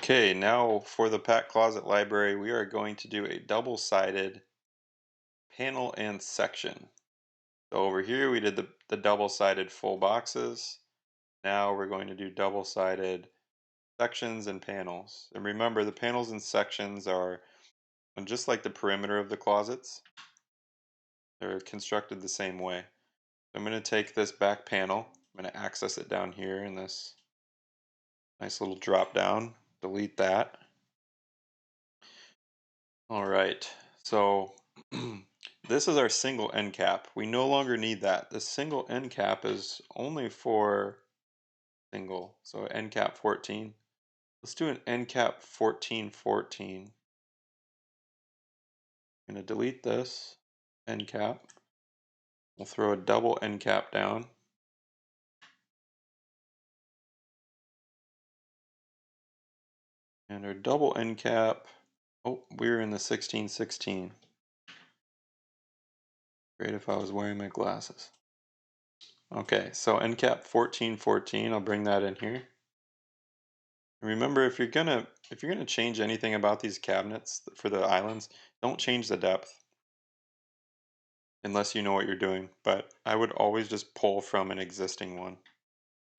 Okay, now for the PAC closet library, we are going to do a double-sided panel and section. So over here we did the double-sided full boxes. Now we're going to do double-sided sections and panels. And remember, the panels and sections are just like the perimeter of the closets. They're constructed the same way. I'm going to take this back panel, I'm going to access it down here in this nice little drop down, delete that. All right, so this is our single end cap. We no longer need that. The single end cap is only for single, so end cap 14. Let's do an end cap 1414. I'm going to delete this end cap. We'll throw a double end cap down. And our double end cap, oh, we're in the 1616. Great if I was wearing my glasses. Okay, so end cap 1414, I'll bring that in here. Remember, if you're gonna change anything about these cabinets for the islands, don't change the depth unless you know what you're doing. But I would always just pull from an existing one.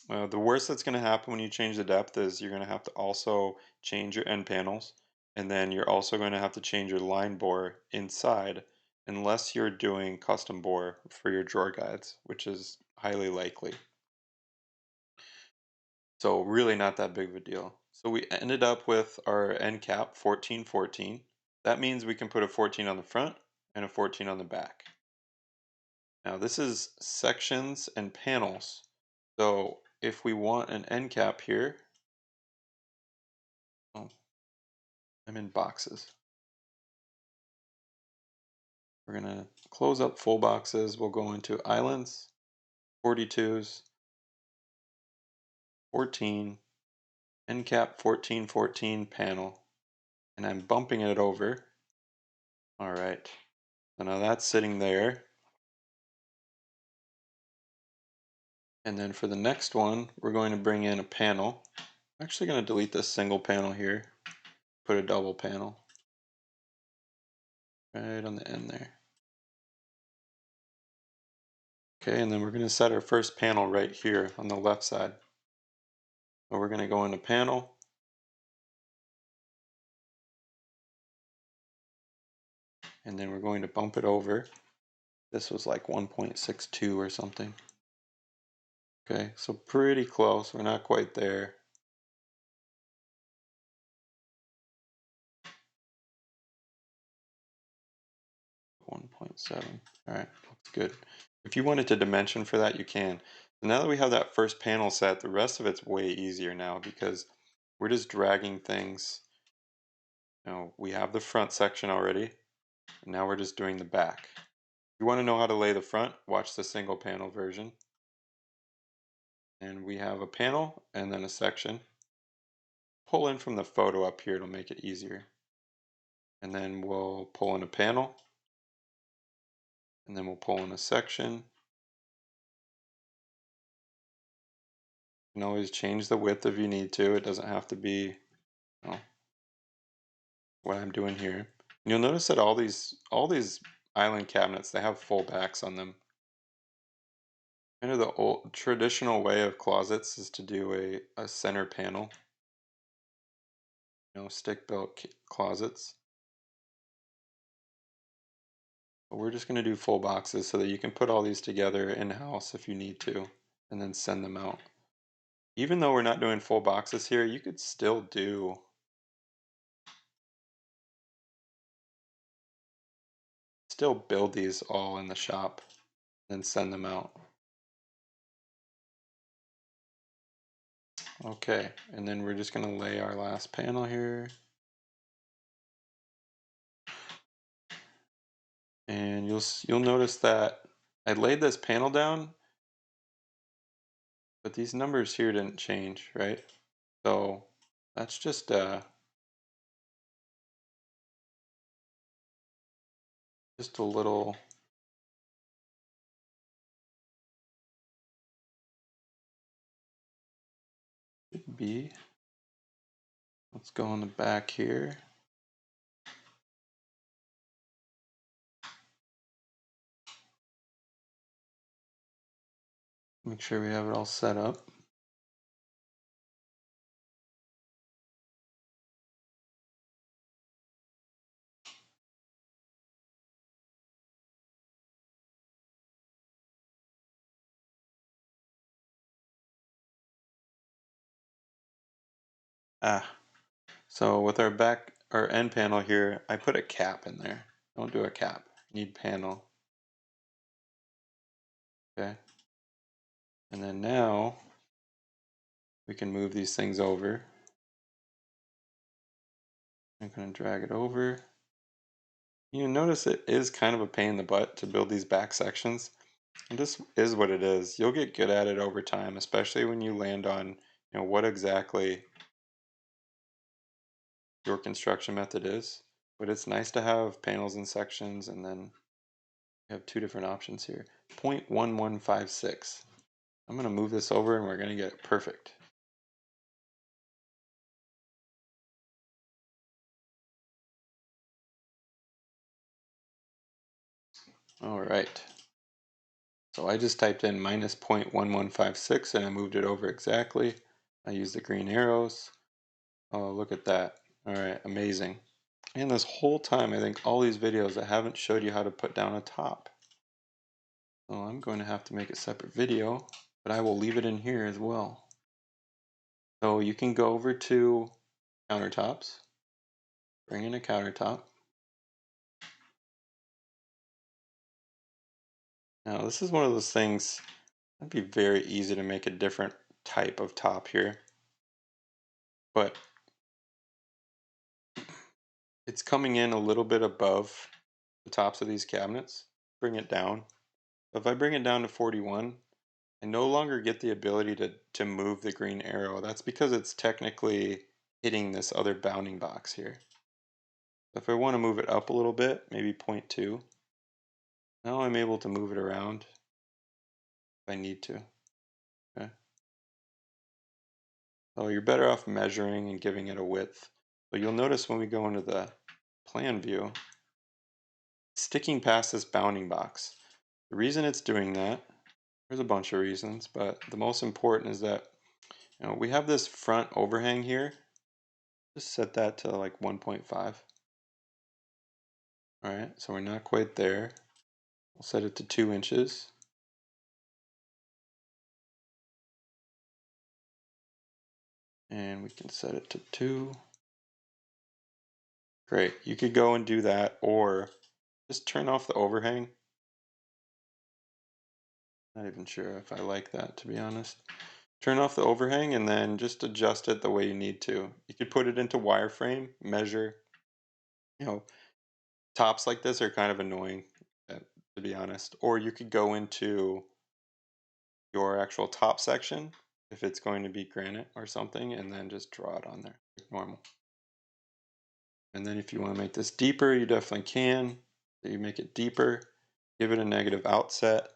The worst that's going to happen when you change the depth is you're going to have to also change your end panels, and then you're also going to have to change your line bore inside, unless you're doing custom bore for your drawer guides, which is highly likely. So really not that big of a deal. So we ended up with our end cap 1414. That means we can put a 14 on the front and a 14 on the back. Now this is sections and panels. So if we want an end cap here, oh, I'm in boxes. We're gonna close up full boxes. We'll go into islands, 42s, 14, end cap 1414 panel, and I'm bumping it over. All right, so now that's sitting there. And then for the next one, we're going to bring in a panel. I'm actually going to delete this single panel here, put a double panel right on the end there. Okay, and then we're going to set our first panel right here on the left side. So we're going to go into panel. And then we're going to bump it over. This was like 1.62 or something. Okay, so pretty close. We're not quite there. .7. All right, looks good. If you wanted to dimension for that, you can. So now that we have that first panel set, the rest of it's way easier now because we're just dragging things. Now we have the front section already, and now we're just doing the back. If you want to know how to lay the front, watch the single panel version. And we have a panel and then a section. Pull in from the photo up here, it'll make it easier. And then we'll pull in a panel, and then we'll pull in a section. You can always change the width if you need to. It doesn't have to be, you know, what I'm doing here. And you'll notice that all these island cabinets, they have full backs on them. Kind of the old traditional way of closets is to do a center panel. Stick built closets. But we're just going to do full boxes so that you can put all these together in-house if you need to, and then send them out. Even though we're not doing full boxes here, you could still build these all in the shop and send them out. Okay, and then we're just going to lay our last panel here. And you'll notice that I laid this panel down, but these numbers here didn't change, right? So that's just a little B. Let's go on the back here. Make sure we have it all set up. So with our end panel here, I put a cap in there. Don't do a cap. You need panel. Okay. And then now we can move these things over. I'm going to drag it over. You notice it is kind of a pain in the butt to build these back sections. And this is what it is. You'll get good at it over time, especially when you land on, what exactly your construction method is. But it's nice to have panels and sections, and then you have two different options here. 0.1156. I'm going to move this over and we're going to get it perfect. All right. So I just typed in minus 0.1156 and I moved it over exactly. I used the green arrows. Oh, look at that. All right, amazing. And this whole time, I think all these videos I haven't showed you how to put down a top. So I'm going to have to make a separate video, but I will leave it in here as well. So you can go over to countertops, bring in a countertop. Now this is one of those things, it'd be very easy to make a different type of top here, but it's coming in a little bit above the tops of these cabinets. Bring it down. If I bring it down to 41, I no longer get the ability to move the green arrow. That's because it's technically hitting this other bounding box here. If I want to move it up a little bit, maybe 0.2, now I'm able to move it around if I need to. Okay. So you're better off measuring and giving it a width. But you'll notice when we go into the plan view, it's sticking past this bounding box. The reason it's doing that, there's a bunch of reasons, but the most important is that we have this front overhang here. Just set that to like 1.5. All right, so we're not quite there. We'll set it to 2 inches. And we can set it to 2. Great, you could go and do that, or just turn off the overhang. Not even sure if I like that, to be honest. Turn off the overhang and then just adjust it the way you need to. You could put it into wireframe, measure. Tops like this are kind of annoying, to be honest. Or you could go into your actual top section, if it's going to be granite or something, and then just draw it on there like normal. And then if you want to make this deeper, you definitely can. So you make it deeper, give it a negative outset.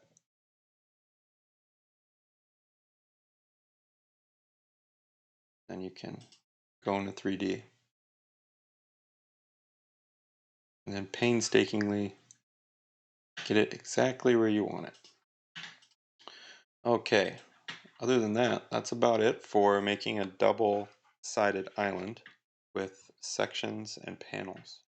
Then you can go into 3D. And then painstakingly get it exactly where you want it. Okay, other than that, that's about it for making a double-sided island with sections and panels.